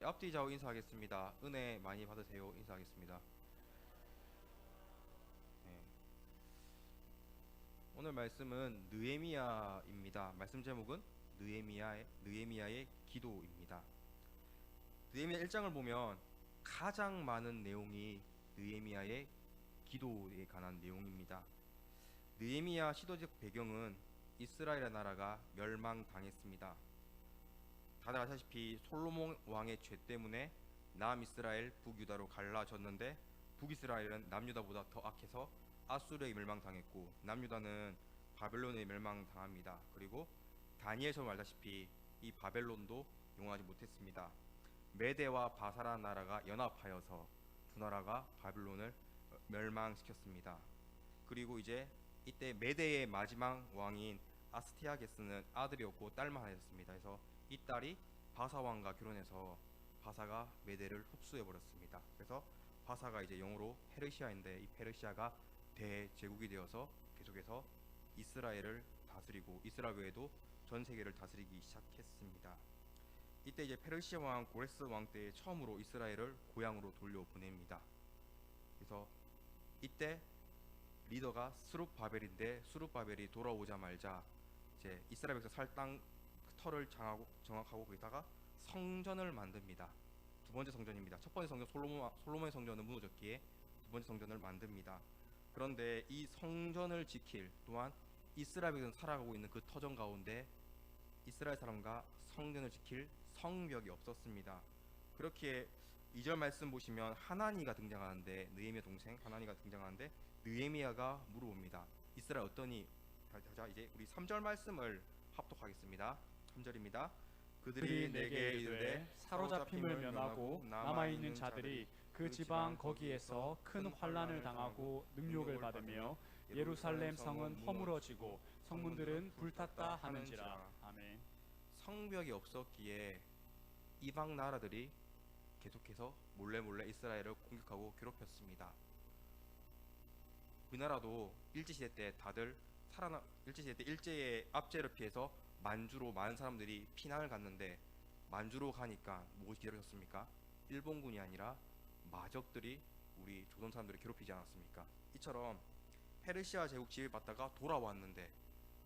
앞뒤 좌우 인사하겠습니다. 은혜 많이 받으세요. 인사하겠습니다. 네. 오늘 말씀은 느헤미야입니다. 말씀 제목은 느헤미야의 기도입니다. 느헤미야 1장을 보면 가장 많은 내용이 느헤미야의 기도에 관한 내용입니다. 느헤미야 시도적 배경은 이스라엘 나라가 멸망당했습니다. 다들 아시다시피 솔로몬 왕의 죄 때문에 남이스라엘, 북유다로 갈라졌는데 북이스라엘은 남유다보다 더 악해서 아수르에 멸망당했고 남유다는 바벨론에 멸망당합니다. 그리고 다니엘서 말다시피 이 바벨론도 용하지 못했습니다. 메대와 바사라 나라가 연합하여서 두 나라가 바벨론을 멸망시켰습니다. 그리고 이제 이때 메대의 마지막 왕인 아스티아게스는 아들이 없고 딸만 하나 있었습니다. 그래서 이 딸이 바사 왕과 결혼해서 바사가 메대를 흡수해 버렸습니다. 그래서 바사가 이제 영어로 페르시아인데 이 페르시아가 대제국이 되어서 계속해서 이스라엘을 다스리고 이스라엘 외에도 전 세계를 다스리기 시작했습니다. 이때 이제 페르시아 왕 고레스 왕 때 처음으로 이스라엘을 고향으로 돌려보냅니다. 그래서 이때 리더가 수룹바벨인데 수룹바벨이 돌아오자 말자 이제 이스라엘에서 살 땅 터를 정확하고 거기다가 성전을 만듭니다. 두 번째 성전입니다. 첫 번째 성전 솔로몬의 성전은 무너졌기에 두 번째 성전을 만듭니다. 그런데 이 성전을 지킬 또한 이스라엘에서 살아가고 있는 그 터전 가운데 이스라엘 사람과 성전을 지킬 성벽이 없었습니다. 그렇게 2절 말씀 보시면 하나니가 등장하는데 느헤미야 동생 하나니가 등장하는데 느헤미야가 물어봅니다. 이스라엘 어떠니? 자 이제 우리 3절 말씀을 합독하겠습니다. 3절입니다. 그들이 내게 이르되 사로잡힘을 면하고 남아있는 자들이 그 지방 거기에서 큰 환난을 당하고 능욕을 받으며 예루살렘 성은 허물어지고 성문들은 불탔다 하는지라. 아멘. 성벽이 없었기에 이방 나라들이 계속해서 몰래 이스라엘을 공격하고 괴롭혔습니다. 우리나라도 일제시대 때 다들 일제시대 때 일제의 압제를 피해서 만주로 많은 사람들이 피난을 갔는데 만주로 가니까 무엇이 기다렸습니까? 일본군이 아니라 마적들이 우리 조선 사람들을 괴롭히지 않았습니까? 이처럼 페르시아 제국 지배받다가 돌아왔는데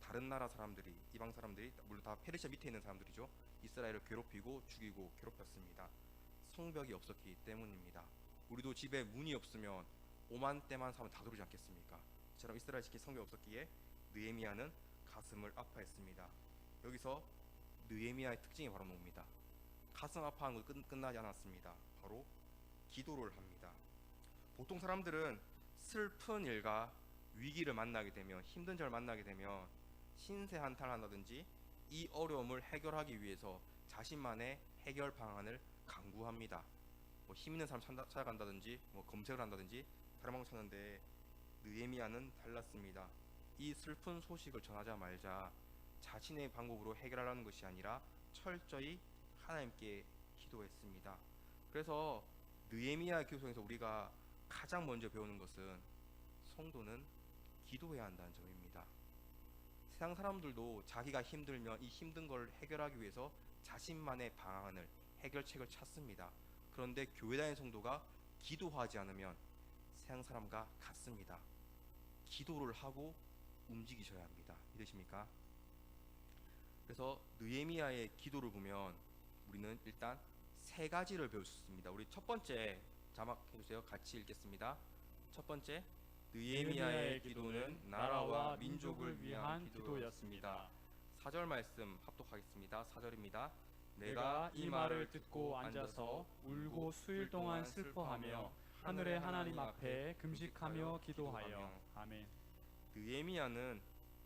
다른 나라 사람들이 이방 사람들이 물론 다 페르시아 밑에 있는 사람들이죠. 이스라엘을 괴롭히고 죽이고 괴롭혔습니다. 성벽이 없었기 때문입니다. 우리도 집에 문이 없으면 5만 대만 사면 다 들어오지 않겠습니까? 이처럼 이스라엘 지킨 성벽이 없었기에 느헤미야는 가슴을 아파했습니다. 여기서 느헤미야의 특징이 바로 나옵니다. 가슴 아파하는 것 끝나지 않았습니다. 바로 기도를 합니다. 보통 사람들은 슬픈 일과 위기를 만나게 되면 힘든 점을 만나게 되면 신세한탄한다든지 이 어려움을 해결하기 위해서 자신만의 해결 방안을 강구합니다. 뭐 힘 있는 사람 찾아간다든지 뭐 검색을 한다든지 다른 방법 찾는데 느헤미야는 달랐습니다. 이 슬픈 소식을 전하자 말자 자신의 방법으로 해결하려는 것이 아니라 철저히 하나님께 기도했습니다. 그래서 느헤미야 기도 속에서 우리가 가장 먼저 배우는 것은 성도는 기도해야 한다는 점입니다. 세상 사람들도 자기가 힘들면 이 힘든 걸 해결하기 위해서 자신만의 방안을 해결책을 찾습니다. 그런데 교회 다니는 성도가 기도하지 않으면 세상 사람과 같습니다. 기도를 하고 움직이셔야 합니다. 믿으십니까? 그래서 느헤미야의 기도를 보면 우리는 일단 세 가지를 배울 수 있습니다. 우리 첫 번째 자막 해주세요. 같이 읽겠습니다. 첫 번째, 느헤미야의 기도는 나라와 민족을 위한 기도였습니다. 4절 말씀 합독하겠습니다. 4절입니다. 내가 이 말을 듣고 앉아서 울고 수일 동안 슬퍼하며 하늘의 하나님 앞에 금식하며 기도하여. 아멘. 느헤미야는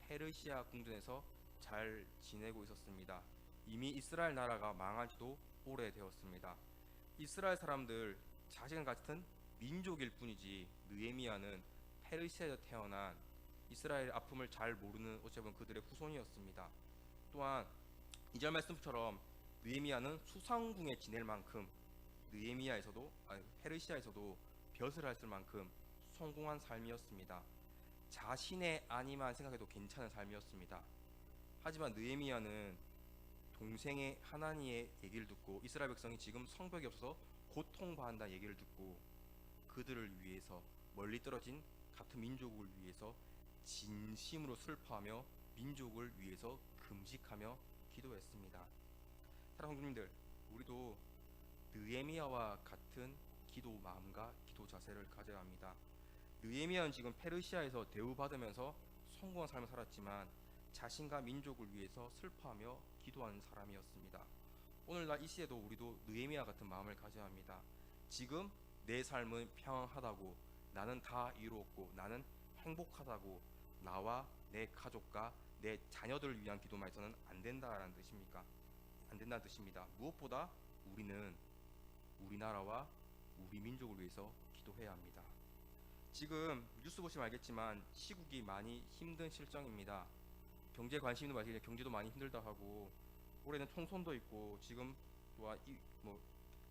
페르시아 궁전에서 잘 지내고 있었습니다. 이미 이스라엘 나라가 망한 지도 오래되었습니다. 이스라엘 사람들 자신 같은 민족일 뿐이지 느헤미야는 페르시아에서 태어난 이스라엘 아픔을 잘 모르는 어찌 보면 그들의 후손이었습니다. 또한 2절 말씀처럼 느헤미야는 수상궁에 지낼 만큼 페르시아에서도 벼슬 할 만큼 성공한 삶이었습니다. 자신의 안위만 생각해도 괜찮은 삶이었습니다. 하지만 느헤미야는 동생의 하나니의 얘기를 듣고 이스라엘 백성이 지금 성벽이 없어서 고통받는다는 얘기를 듣고 그들을 위해서 멀리 떨어진 같은 민족을 위해서 진심으로 슬퍼하며 민족을 위해서 금식하며 기도했습니다. 사랑하는 성도님들, 우리도 느헤미야와 같은 기도 마음과 기도 자세를 가져야 합니다. 느헤미야는 지금 페르시아에서 대우받으면서 성공한 삶을 살았지만 자신과 민족을 위해서 슬퍼하며 기도하는 사람이었습니다. 오늘날 이 시대도 우리도 느헤미야 같은 마음을 가져야 합니다. 지금 내 삶은 평안하다고, 나는 다 이루었고, 나는 행복하다고, 나와 내 가족과 내 자녀들을 위한 기도만 해서는 안 된다라는 뜻입니까? 안 된다는 뜻입니다. 무엇보다 우리는 우리나라와 우리 민족을 위해서 기도해야 합니다. 지금 뉴스 보시면 알겠지만 시국이 많이 힘든 실정입니다. 경제 관심 있는 말이죠. 경제도 많이 힘들다 하고 올해는 총선도 있고 지금 또한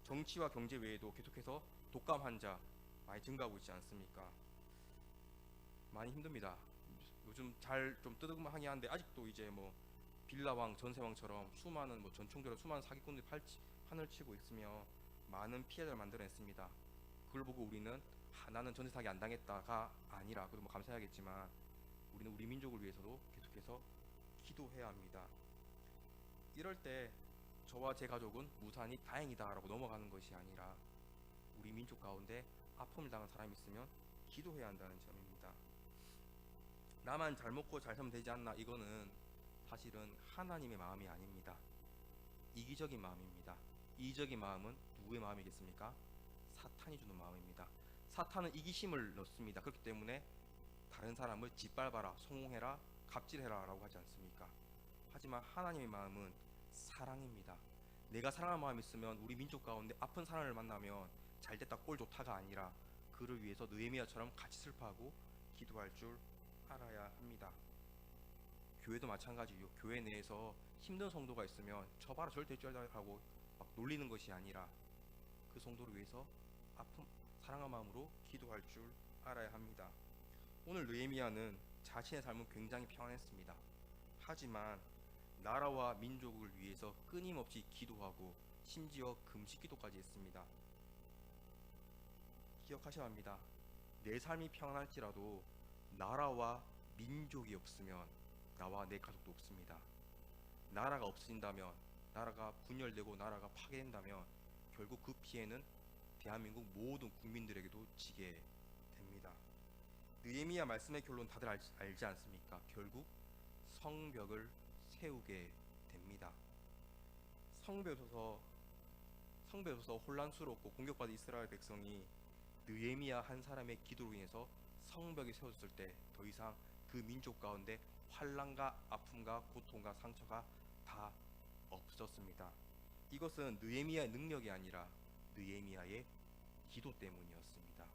정치와 경제 외에도 계속해서 독감 환자 많이 증가하고 있지 않습니까? 많이 힘듭니다. 요즘 잘 좀 뜨뜻하긴 한데 아직도 이제 빌라왕, 전세왕처럼 수많은 전총적으로 수많은 사기꾼들이 판을 치고 있으며 많은 피해를 만들어냈습니다. 그걸 보고 우리는 나는 전세 사기 안 당했다가 아니라 그래도 감사해야겠지만 우리는 우리 민족을 위해서도 계속해서 기도해야 합니다. 이럴 때 저와 제 가족은 무사히 다행이다라고 넘어가는 것이 아니라 우리 민족 가운데 아픔을 당한 사람이 있으면 기도해야 한다는 점입니다. 나만 잘 먹고 잘 살면 되지 않나, 이거는 사실은 하나님의 마음이 아닙니다. 이기적인 마음입니다. 이기적인 마음은 누구의 마음이겠습니까? 사탄이 주는 마음입니다. 사탄은 이기심을 넣습니다. 그렇기 때문에 다른 사람을 짓밟아라, 성공해라, 갑질해라 라고 하지 않습니까? 하지만 하나님의 마음은 사랑입니다. 내가 사랑하는 마음이 있으면 우리 민족 가운데 아픈 사람을 만나면 잘됐다 꼴 좋다가 아니라 그를 위해서 느헤미야처럼 같이 슬퍼하고 기도할 줄 알아야 합니다. 교회도 마찬가지요. 교회 내에서 힘든 성도가 있으면 저봐라 절대 하고 막 놀리는 것이 아니라 그 성도를 위해서 아픔, 사랑한 마음으로 기도할 줄 알아야 합니다. 오늘 느헤미야는 자신의 삶은 굉장히 평안했습니다. 하지만 나라와 민족을 위해서 끊임없이 기도하고 심지어 금식 기도까지 했습니다. 기억하셔야 합니다. 내 삶이 평안할지라도 나라와 민족이 없으면 나와 내 가족도 없습니다. 나라가 없어진다면, 나라가 분열되고 나라가 파괴된다면 결국 그 피해는 대한민국 모든 국민들에게도 지게 됩니다. 느헤미야 말씀의 결론 다들 알지 않습니까? 결국 성벽을 세우게 됩니다. 성벽에 서서 혼란스럽고 공격받은 이스라엘 백성이 느헤미야 한 사람의 기도로 인해서 성벽이 세워졌을 때 더 이상 그 민족 가운데 환난과 아픔과 고통과 상처가 다 없어졌습니다. 이것은 느헤미야의 능력이 아니라 느헤미야의 기도 때문이었습니다.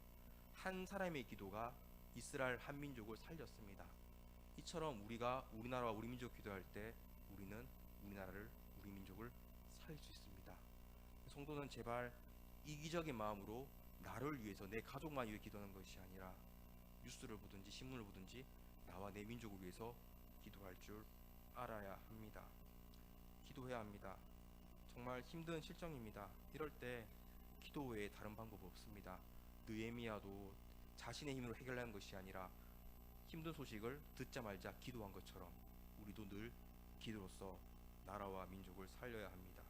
한 사람의 기도가 이스라엘 한 민족을 살렸습니다. 이처럼 우리가 우리나라와 우리 민족 기도할 때 우리는 우리나라를, 우리 민족을 살릴 수 있습니다. 성도는 제발 이기적인 마음으로 나를 위해서, 내 가족만 위해 기도하는 것이 아니라 뉴스를 보든지 신문을 보든지 나와 내 민족을 위해서 기도할 줄 알아야 합니다. 기도해야 합니다. 정말 힘든 실정입니다. 이럴 때 기도 외에 다른 방법 없습니다. 느헤미야도 자신의 힘으로 해결하는 것이 아니라 힘든 소식을 듣자 말자 기도한 것처럼 우리도 늘 기도로서 나라와 민족을 살려야 합니다.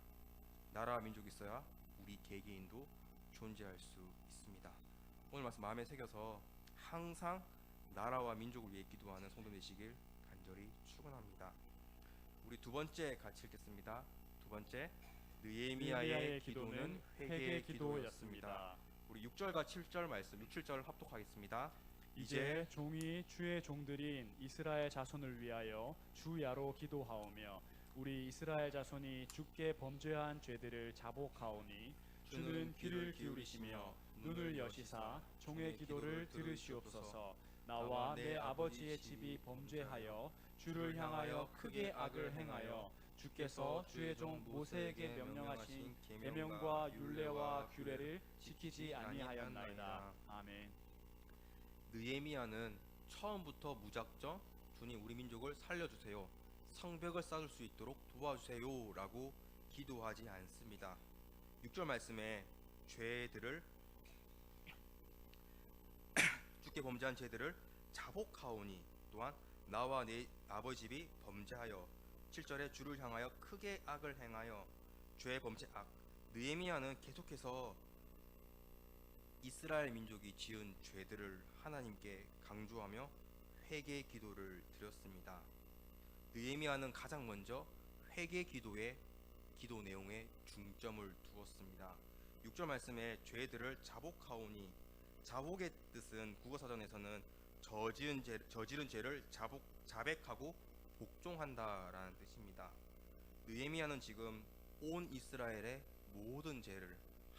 나라와 민족이 있어야 우리 개개인도 존재할 수 있습니다. 오늘 말씀 마음에 새겨서 항상 나라와 민족을 위해 기도하는 성도 되시길 간절히 축원합니다. 우리 두 번째 같이 읽겠습니다. 두 번째, 느헤미야의 기도는 회개 기도였습니다. 우리 6절과 7절 말씀, 6, 7절 합독하겠습니다. 이제 종이 주의 종들인 이스라엘 자손을 위하여 주야로 기도하오며 우리 이스라엘 자손이 주께 범죄한 죄들을 자복하오니 주는 귀를 기울이시며 눈을 여시사 종의 기도를 들으시옵소서. 나와 내 아버지의 집이 범죄하여 주를 향하여 크게 악을 행하여 주께서 주의 종 모세에게 명령하신 계명과 율례와 규례를 지키지 아니하였나이다. 아멘. 느헤미야는 처음부터 무작정 주님 우리 민족을 살려주세요, 성벽을 쌓을 수 있도록 도와주세요라고 기도하지 않습니다. 6절 말씀에 죄들을 주께 범죄한 죄들을 자복하오니 또한 나와 내 아버지 집이 범죄하여 7절에 주를 향하여 크게 악을 행하여 죄 범죄 악. 느헤미야는 계속해서 이스라엘 민족이 지은 죄들을 하나님께 강조하며 회개 기도를 드렸습니다. 느헤미야는 가장 먼저 회개 기도의 기도 내용에 중점을 두었습니다. 6절 말씀에 죄들을 자복하오니 자복의 뜻은 국어사전에서는 저지른 죄를 자백하고 복종한다라는 뜻입니다. 느헤미야는 지금 온 이스라엘의 모든 죄를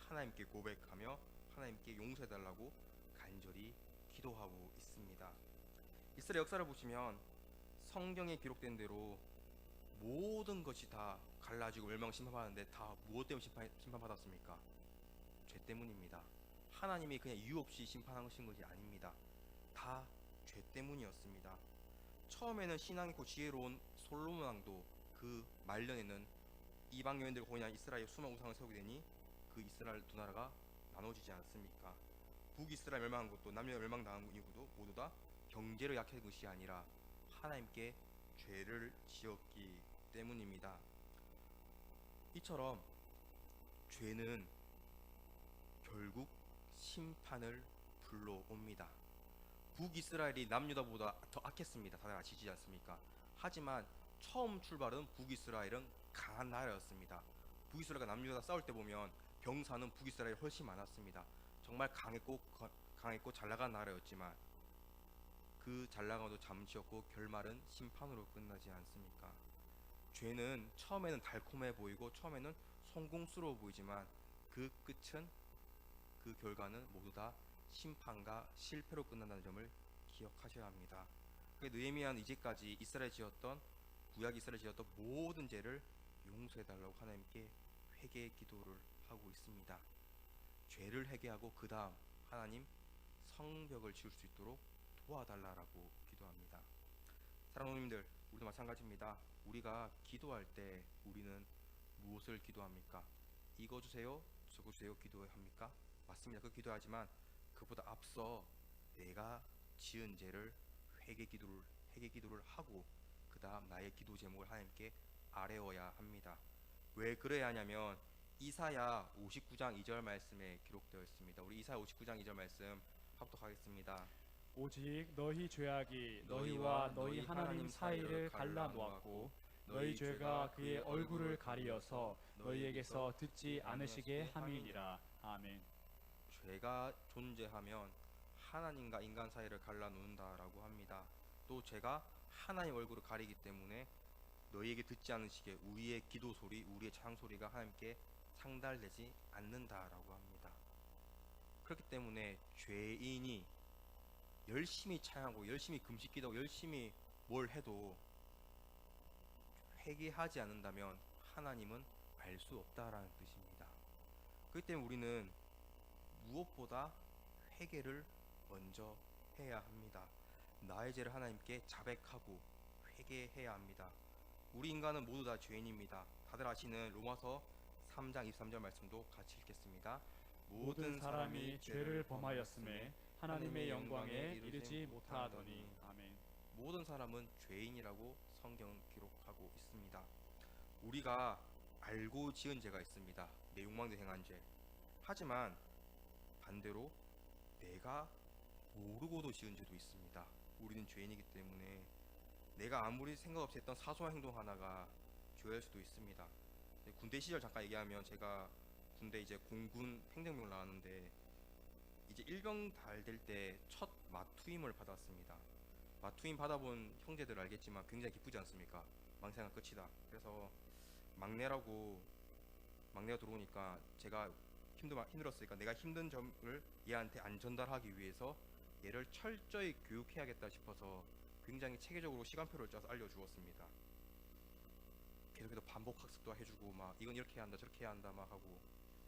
하나님께 고백하며 하나님께 용서해달라고 간절히 기도하고 있습니다. 이스라엘 역사를 보시면 성경에 기록된 대로 모든 것이 다 갈라지고 멸망 심판받았는데 다 무엇 때문에 심판받았습니까? 죄 때문입니다. 하나님이 그냥 이유 없이 심판하신 것이 아닙니다. 다 죄 때문이었습니다. 처음에는 신앙 있고 지혜로운 솔로몬 왕도 그 말년에는 이방 여인들과 공인한 이스라엘 수많은 우상을 세우게 되니 그 이스라엘 두 나라가 나눠지지 않습니까? 북이스라엘 멸망한 것도 남유다 멸망당한 이유도 모두 다 경제를 약한 것이 아니라 하나님께 죄를 지었기 때문입니다. 이처럼 죄는 결국 심판을 불러옵니다. 북이스라엘이 남유다보다 더 악했습니다. 다들 아시지 않습니까? 하지만 처음 출발은 북이스라엘은 강한 나라였습니다. 북이스라엘과 남유다 싸울 때 보면 병사는 북이스라엘이 훨씬 많았습니다. 정말 강했고 잘 나간 나라였지만 그 잘 나가도 잠시였고 결말은 심판으로 끝나지 않습니까? 죄는 처음에는 달콤해 보이고 처음에는 성공스러워 보이지만 그 끝은 그 결과는 모두 다 심판과 실패로 끝난다는 점을 기억하셔야 합니다. 느헤미야는 이제까지 구약 이스라엘 지었던 모든 죄를 용서해달라고 하나님께 회개 기도를 하고 있습니다. 죄를 회개하고 그 다음 하나님 성벽을 지을 수 있도록 도와달라고 기도합니다. 사랑하는 님들, 우리도 마찬가지입니다. 우리가 기도할 때 우리는 무엇을 기도합니까? 이거 주세요, 저거 주세요 기도합니까? 맞습니다. 그 기도하지만 그보다 앞서 내가 지은 죄를 회개 기도를 하고 그 다음 나의 기도 제목을 하나님께 아뢰어야 합니다. 왜 그래야 하냐면 이사야 59장 2절 말씀에 기록되어 있습니다. 우리 이사야 59장 2절 말씀 합독하겠습니다. 오직 너희 죄악이 너희와 너희 하나님 사이를 갈라 놓았고 너희 죄가 그의 얼굴을 가리어서 너희에게서 듣지 않으시게 함이니라. 아멘. 죄가 존재하면 하나님과 인간 사이를 갈라 놓는다라고 합니다. 또 죄가 하나님 얼굴을 가리기 때문에 너희에게 듣지 않으시게 우리의 기도 소리, 우리의 찬양 소리가 하나님께 상달되지 않는다라고 합니다. 그렇기 때문에 죄인이 열심히 찬양하고 열심히 금식 기도하고 열심히 뭘 해도 회개하지 않는다면 하나님은 알 수 없다라는 뜻입니다. 그렇기 때문에 우리는 무엇보다 회개를 먼저 해야 합니다. 나의 죄를 하나님께 자백하고 회개해야 합니다. 우리 인간은 모두 다 죄인입니다. 다들 아시는 로마서 3장 23절 말씀도 같이 읽겠습니다. 모든 사람이 죄를 범하였음에 하나님의 영광에 이르지 못하더니. 아멘. 모든 사람은 죄인이라고 성경은 기록하고 있습니다. 우리가 알고 지은 죄가 있습니다. 내 욕망대로 행한 죄. 하지만 반대로 내가 모르고도 지은 죄도 있습니다. 우리는 죄인이기 때문에 내가 아무리 생각 없이 했던 사소한 행동 하나가 죄일 수도 있습니다. 군대 시절 잠깐 얘기하면 제가 군대 이제 공군 행정병을 나왔는데 이제 일병 달 될 때 첫 마투임을 받았습니다. 마투임 받아본 형제들 알겠지만 굉장히 기쁘지 않습니까? 망생은 끝이다. 그래서 막내가 들어오니까 제가 힘들었으니까 내가 힘든 점을 얘한테 안 전달하기 위해서 얘를 철저히 교육해야겠다 싶어서 굉장히 체계적으로 시간표를 짜서 알려주었습니다. 계속해서 반복 학습도 해주고 막 이건 이렇게 해야 한다 저렇게 해야 한다 막 하고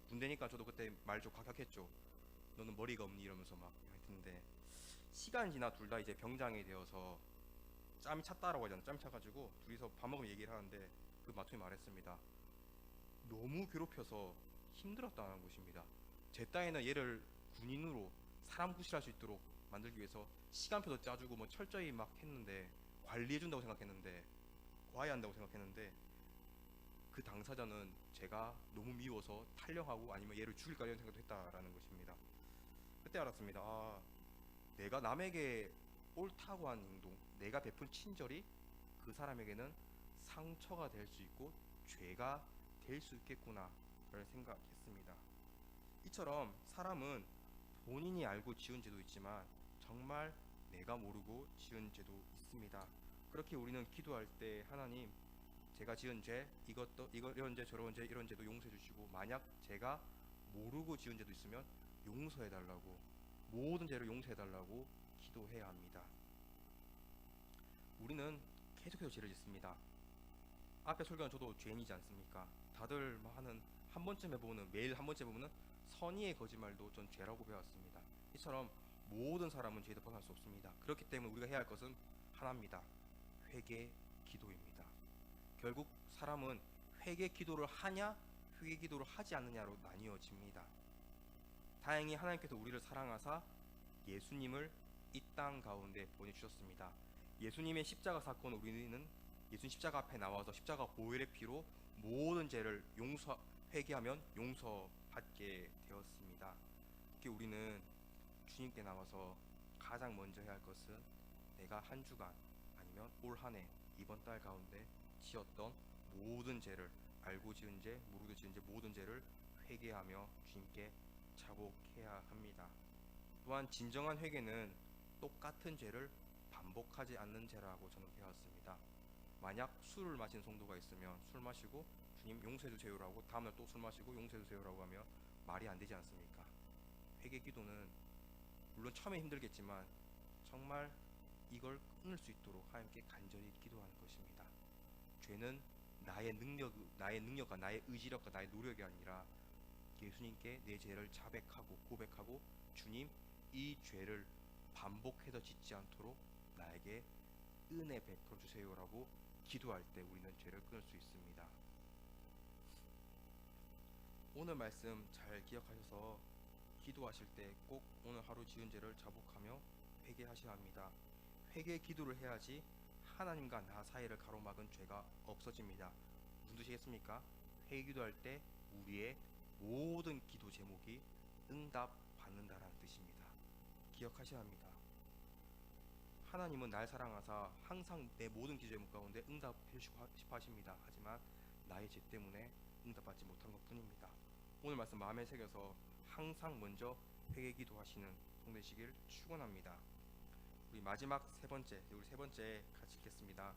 군대니까 저도 그때 말 좀 각각했죠. 너는 머리가 없니 이러면서 막 했는데 시간 지나 둘 다 이제 병장이 되어서 짬이 찼다라고 하잖아요. 짬이 차가지고 둘이서 밥 먹으면 얘기를 하는데 그 마통이 말했습니다. 너무 괴롭혀서 힘들었다는 것입니다. 제 딴에는 얘를 군인으로 사람 구실할 수 있도록 만들기 위해서 시간표도 짜주고 뭐 철저히 막 했는데 관리해준다고 생각했는데 과외한다고 생각했는데 그 당사자는 제가 너무 미워서 탈령하고 아니면 얘를 죽일까 이런 생각도 했다라는 것입니다. 그때 알았습니다. 아, 내가 남에게 옳다고 한 행동, 내가 베푼 친절이 그 사람에게는 상처가 될 수 있고 죄가 될 수 있겠구나를 생각했습니다. 이처럼 사람은 본인이 알고 지은 죄도 있지만 정말 내가 모르고 지은 죄도 있습니다. 그렇게 우리는 기도할 때 하나님, 제가 지은 죄 이런 죄 저런 죄 이런 죄도 용서해 주시고 만약 제가 모르고 지은 죄도 있으면 용서해 달라고, 모든 죄를 용서해 달라고 기도해야 합니다. 우리는 계속해서 죄를 짓습니다. 앞에 설교한 저도 죄인이지 않습니까? 다들 하는 한 번쯤 해보면 매일 한 번쯤 해보면 선의의 거짓말도 전 죄라고 배웠습니다. 이처럼 모든 사람은 죄에서 벗어날 수 없습니다. 그렇기 때문에 우리가 해야 할 것은 하나입니다. 회개 기도입니다. 결국 사람은 회개 기도를 하냐 회개 기도를 하지 않느냐로 나뉘어집니다. 다행히 하나님께서 우리를 사랑하사 예수님을 이 땅 가운데 보내주셨습니다. 예수님의 십자가 사건, 우리는 예수님 십자가 앞에 나와서 십자가 보혈의 피로 모든 죄를 회개하면 용서받게 되었습니다. 특히 우리는 주님께 나와서 가장 먼저 해야 할 것은 내가 한 주간 아니면 올 한 해 이번 달 가운데 지었던 모든 죄를, 알고 지은 죄, 모르고 지은 죄 모든 죄를 회개하며 주님께 자복해야 합니다. 또한 진정한 회개는 똑같은 죄를 반복하지 않는 죄라고 저는 배웠습니다. 만약 술을 마신 성도가 있으면 술 마시고 주님 용서해 주세요라고 다음날 또 술 마시고 용서해 주세요라고 하면 말이 안 되지 않습니까? 회개 기도는 물론 처음에 힘들겠지만 정말 이걸 끊을 수 있도록 하나님께 간절히 기도하는 것입니다. 죄는 나의 능력과 나의 의지력과 나의 노력이 아니라 예수님께 내 죄를 자백하고 고백하고 주님 이 죄를 반복해서 짓지 않도록 나에게 은혜 베풀어 주세요라고 기도할 때 우리는 죄를 끊을 수 있습니다. 오늘 말씀 잘 기억하셔서 기도하실 때 꼭 오늘 하루 지은 죄를 자복하며 회개하셔야 합니다. 회개 기도를 해야지 하나님과 나 사이를 가로막은 죄가 없어집니다. 무슨 뜻이겠습니까? 회개 기도할 때 우리의 모든 기도 제목이 응답받는다라는 뜻입니다. 기억하셔야 합니다. 하나님은 날 사랑하사 항상 내 모든 기도 제목 가운데 응답해 주시고 싶어 하십니다. 하지만 나의 죄 때문에 응답받지 못한 것 뿐입니다. 오늘 말씀 마음에 새겨서 항상 먼저 회개 기도하시는 성도시길 축원합니다. 우리 마지막 세 번째 같이 읽겠습니다.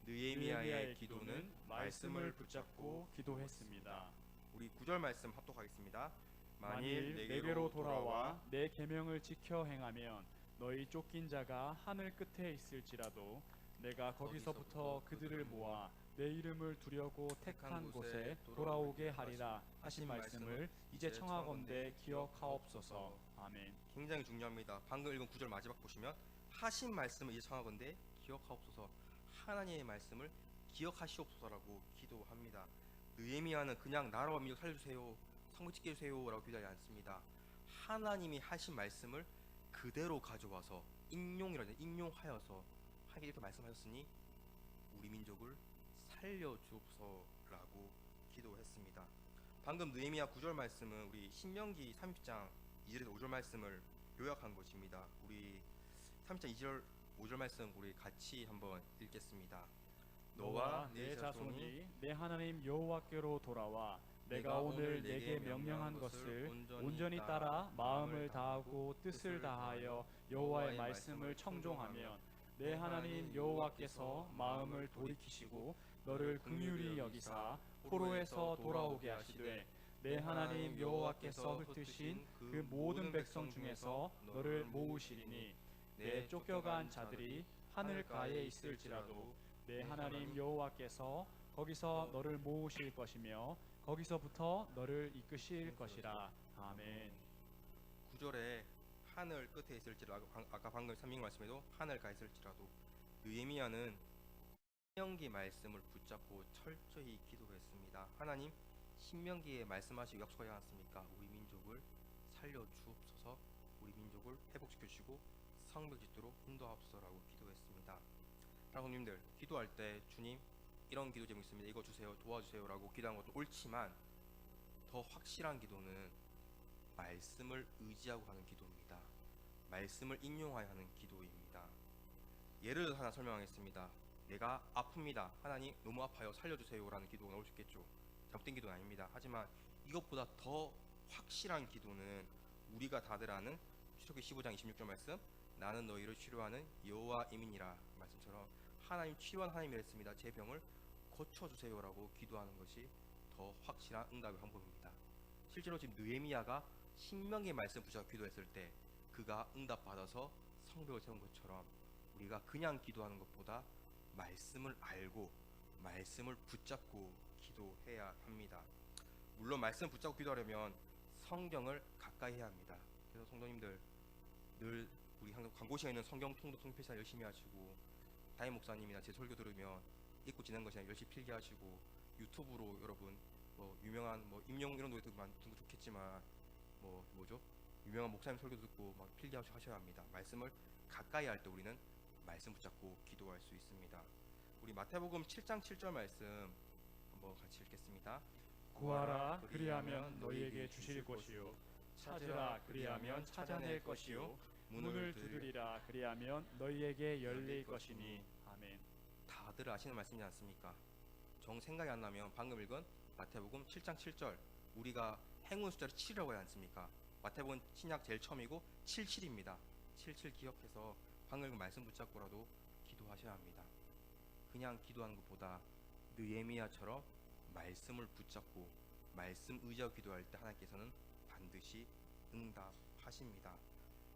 느헤미야의 기도는 말씀을 붙잡고 기도했습니다. 우리 9절 말씀 합독하겠습니다. 만일 내게로 돌아와 내 계명을 지켜 행하면 너희 쫓긴 자가 하늘 끝에 있을지라도 내가 거기서부터 그들을 모아 내 이름을 두려고 택한 곳에 돌아오게 하리라 하신 말씀을 이제 청하건대 기억하옵소서. 아멘. 굉장히 중요합니다. 방금 읽은 9절 마지막 보시면 하신 말씀을 이제 청하건대 기억하옵소서. 하나님의 말씀을 기억하시옵소서라고 기도합니다. 느헤미야는 그냥 나라와 민족 살려주세요, 성문 짓게 해주세요라고 기도하지 않습니다. 하나님이 하신 말씀을 그대로 가져와서 인용하여서 하나님께 이렇게 말씀하셨으니 우리 민족을 살려주옵소서라고 기도했습니다. 방금 느헤미야 9절 말씀은 우리 신명기 30장 2절에서 5절 말씀을 요약한 것입니다. 우리 30장 2절 5절 말씀 우리 같이 한번 읽겠습니다. 너와 내 자손이 내 하나님 여호와께로 돌아와 내가 오늘 내게 명령한 것을 온전히 따라 마음을 다하고 뜻을 다하여 여호와의 말씀을 청종하면 내 하나님 여호와께서 마음을 돌이키시고 너를 긍휼히 여기사 포로에서 돌아오게 하시되 내 하나님 여호와께서 흩으신 그 모든 백성 중에서 너를 모으시리니 내 쫓겨간 자들이 하늘가에 있을지라도 내 하나님 여호와께서 거기서 너를 모으실 것이며 거기서부터 너를 이끄실 것이라. 아멘. 9절에 하늘 끝에 있을지라도, 아까 방금 3명 말씀에도 하늘가 있을지라도 느헤미야는 신명기 말씀을 붙잡고 철저히 기도했습니다. 하나님, 신명기에 말씀하시고 약속하지 않았습니까? 우리 민족을 살려 주옵소서, 우리 민족을 회복시켜 주시고 성벽 짓도록 인도하옵소서라고 기도했습니다. 사랑하는 들 기도할 때 주님 이런 기도 제목 있습니다. 이거 주세요, 도와주세요라고 기도한 것도 옳지만 더 확실한 기도는 말씀을 의지하고 하는 기도입니다. 말씀을 인용하여 하는 기도입니다. 예를 들어 하나 설명하겠습니다. 내가 아픕니다. 하나님 너무 아파요. 살려주세요. 라는 기도가 나올 수 있겠죠. 잘못된 기도는 아닙니다. 하지만 이것보다 더 확실한 기도는 우리가 다들 아는 출애굽기 15장 26절 말씀, 나는 너희를 치료하는 여호와임이니라 말씀처럼 하나님 치료하는 하나님이랬습니다. 제 병을 고쳐주세요 라고 기도하는 것이 더 확실한 응답의 방법입니다. 실제로 지금 느헤미야가 신명기의 말씀 붙잡고 기도했을 때 그가 응답받아서 성벽을 세운 것처럼 우리가 그냥 기도하는 것보다 말씀을 알고 말씀을 붙잡고 기도해야 합니다. 물론 말씀 붙잡고 기도하려면 성경을 가까이 해야 합니다. 그래서 성도님들 늘 우리 항상 광고 시간에 있는 성경 통독 통필사 열심히 하시고, 담임 목사님이나 제 설교 들으면 읽고 지낸 것이나 열심히 필기하시고, 유튜브로 여러분 뭐 유명한 뭐 임용 이런 노래 듣는 거 좋겠지만 뭐 뭐죠? 유명한 목사님 설교 듣고 막 필기하셔야 합니다. 말씀을 가까이 할 때 우리는 말씀 붙잡고 기도할 수 있습니다. 우리 마태복음 7장 7절 말씀 한번 같이 읽겠습니다. 구하라 그리하면 너희에게 주실 것이요 찾으라 그리하면 찾아낼 것이요 문을 두드리라 그리하면 너희에게 열릴 것이니 아멘. 다들 아시는 말씀이지 않습니까? 정 생각이 안 나면 방금 읽은 마태복음 7장 7절, 우리가 행운 숫자를 7이라고 하지 않습니까? 마태복음 신약 제일 처음이고 77입니다. 77 기억해서 방금 읽은 말씀 붙잡고라도 기도하셔야 합니다. 그냥 기도하는 것보다 느헤미야처럼 말씀을 붙잡고 말씀 의지하고 기도할 때 하나님께서는 반드시 응답하십니다.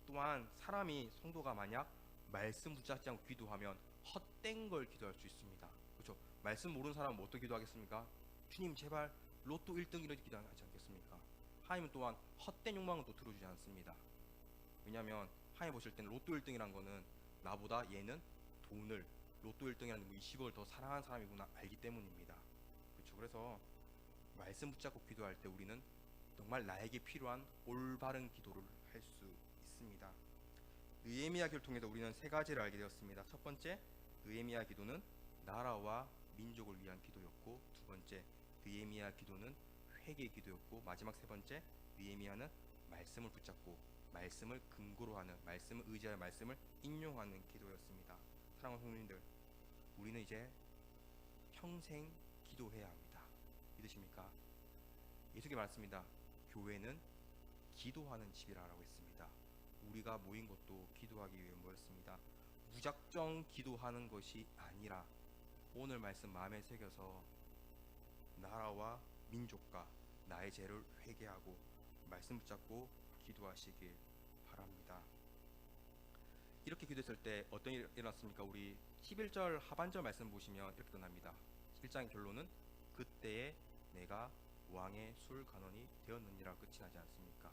또한 사람이 성도가 만약 말씀 붙잡지 않고 기도하면 헛된 걸 기도할 수 있습니다. 그렇죠? 말씀 모르는 사람은 어떻게 기도하겠습니까? 주님 제발 로또 1등 이렇게 기도하지 않겠습니까? 하나님은 또한 헛된 욕망은 또 들어주지 않습니다. 왜냐하면 하나님 보실 때는 로또 1등이란 거는 나보다 얘는 돈을, 로또 1등이라는 뭐 20억을 더 사랑하는 사람이구나 알기 때문입니다. 그렇죠? 그래서 말씀 붙잡고 기도할 때 우리는 정말 나에게 필요한 올바른 기도를 할 수 있습니다. 느헤미야 기도를 통해서 우리는 세 가지를 알게 되었습니다. 첫 번째, 느헤미야 기도는 나라와 민족을 위한 기도였고, 두 번째, 느헤미야 기도는 회개 기도였고, 마지막 세 번째, 느헤미야는 말씀을 붙잡고 말씀을 근거로 하는, 말씀을 의지하여 말씀을 인용하는 기도였습니다. 사랑하는 성도님들, 우리는 이제 평생 기도해야 합니다. 믿으십니까? 예수님이 말씀입니다. 교회는 기도하는 집이라고 했습니다. 우리가 모인 것도 기도하기 위해 모였습니다. 무작정 기도하는 것이 아니라 오늘 말씀 마음에 새겨서 나라와 민족과 나의 죄를 회개하고 말씀 붙잡고 기도하시길 바랍니다. 이렇게 기도했을 때 어떤 일이 일어났습니까? 우리 11절 하반절 말씀 보시면 이렇게 끝납니다. 1장의 결론은 그때에 내가 왕의 술 간원이 되었느니라 끝이 나지 않습니까?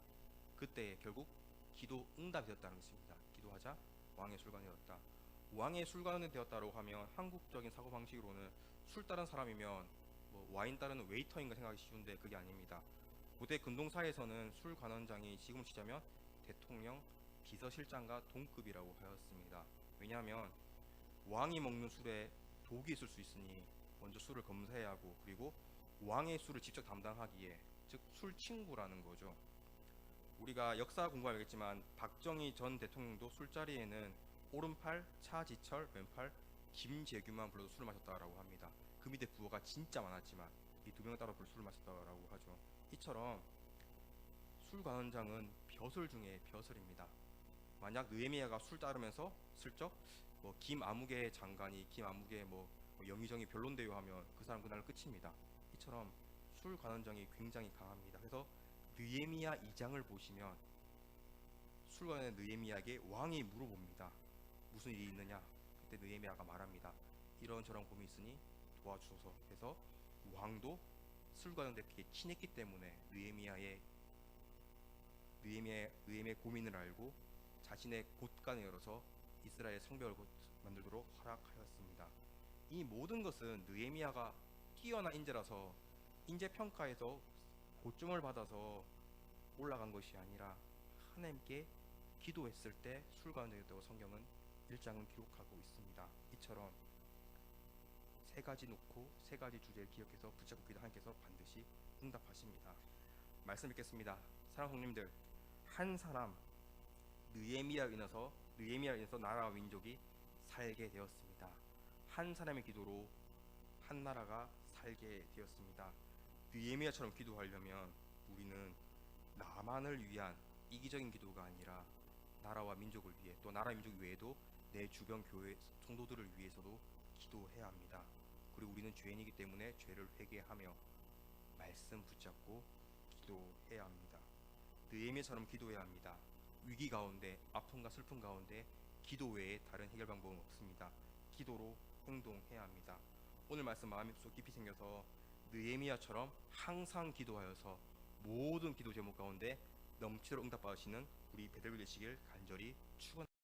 그때에 결국 기도 응답이 되었다는 것입니다. 기도하자 왕의 술관이 되었다. 왕의 술관이 되었다고 하면 한국적인 사고방식으로는 술 따른 사람이면 뭐 와인 따르는 웨이터인가 생각하기 쉬운데 그게 아닙니다. 고대 근동사에서는 술 관원장이 지금 치자면 대통령 비서실장과 동급이라고 하였습니다. 왜냐하면 왕이 먹는 술에 독이 있을 수 있으니 먼저 술을 검사해야 하고, 그리고 왕의 술을 직접 담당하기에, 즉 술 친구라는 거죠. 우리가 역사 공부하겠지만 박정희 전 대통령도 술자리에는 오른팔 차지철, 왼팔 김재규만 불러도 술을 마셨다고 합니다. 그 밑에 부호가 진짜 많았지만 이 두 명 따로 술을 마셨다고 하죠. 이처럼 술관원장은 벼슬 중에 벼슬입니다. 만약 느헤미야가 술 따르면서 슬쩍 뭐 김아무개 장관이 김아무개 뭐 영의정이 변론대요 하면 그 사람 그날 끝입니다. 이처럼 술관원장이 굉장히 강합니다. 그래서 느헤미야 2장을 보시면 술관의 느헤미야에게 왕이 물어봅니다. 무슨 일이 있느냐? 그때 느헤미야가 말합니다. 이런저런 고민이 있으니 도와주소서. 해서 왕도 술관원에게 친했기 때문에 느헤미야의 고민을 알고 자신의 곳간을 열어서 이스라엘 성벽을 만들도록 허락하였습니다. 이 모든 것은 느헤미야가 뛰어난 인재라서 인재 평가에서 고점을 받아서 올라간 것이 아니라 하나님께 기도했을 때 술관되었다고 성경은 1장은 기록하고 있습니다. 이처럼 세 가지 놓고 세 가지 주제를 기억해서 붙잡고 기도 하나님께서 반드시 응답하십니다. 말씀 읽겠습니다. 사랑하는 성님들, 한 사람 느헤미야로 인해서 나라와 민족이 살게 되었습니다. 한 사람의 기도로 한 나라가 살게 되었습니다. 느헤미야처럼 기도하려면 우리는 나만을 위한 이기적인 기도가 아니라 나라와 민족을 위해, 또 나라 민족 외에도 내 주변 교회 성도들을 위해서도 기도해야 합니다. 그리고 우리는 죄인이기 때문에 죄를 회개하며 말씀 붙잡고 기도해야 합니다. 느헤미야처럼 기도해야 합니다. 위기 가운데, 아픔과 슬픔 가운데 기도 외에 다른 해결 방법은 없습니다. 기도로 행동해야 합니다. 오늘 말씀 마음에 속 깊이 생겨서 느헤미야처럼 항상 기도하여서 모든 기도 제목 가운데 넘치도록 응답받으시는 우리 베델리 되시길 간절히 축원합니다.